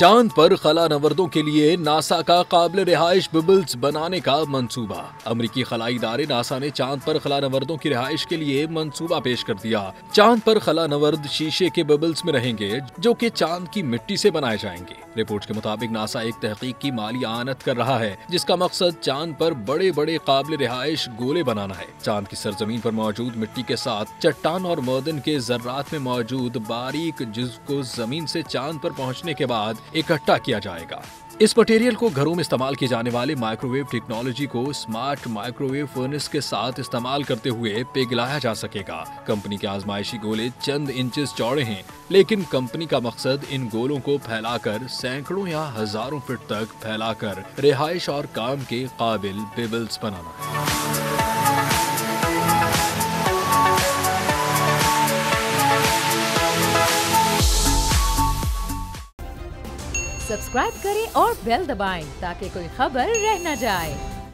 चांद पर खला नवर्दों के लिए नासा का काबिल रिहाइश बबल्स बनाने का मंसूबा। अमेरिकी खलाई इदारे नासा ने चांद पर खला नवर्दों की रिहाइश के लिए मंसूबा पेश कर दिया। चांद पर खला नवर्द शीशे के बबल्स में रहेंगे जो कि चांद की मिट्टी से बनाए जाएंगे। रिपोर्ट के मुताबिक नासा एक तहकीक की माली आनत कर रहा है जिसका मकसद चांद पर बड़े बड़े काबिल रिहाइश गोले बनाना है। चांद की सरजमीन पर मौजूद मिट्टी के साथ चट्टान और मर्दन के जर्रात में मौजूद बारीक जिस्म को जमीन से चांद पर पहुंचने के बाद इकट्ठा किया जाएगा। इस मटेरियल को घरों में इस्तेमाल की जाने वाली माइक्रोवेव टेक्नोलॉजी को स्मार्ट माइक्रोवेव फर्नेस के साथ इस्तेमाल करते हुए पिघलाया जा सकेगा। कंपनी के आजमाइशी गोले चंद इंचेस चौड़े हैं, लेकिन कंपनी का मकसद इन गोलों को फैलाकर सैकड़ों या हजारों फीट तक फैलाकर रिहाइश और काम के काबिल बेबल्स बनाना है। सब्सक्राइब करें और बेल दबाएं ताकि कोई खबर रह न जाए।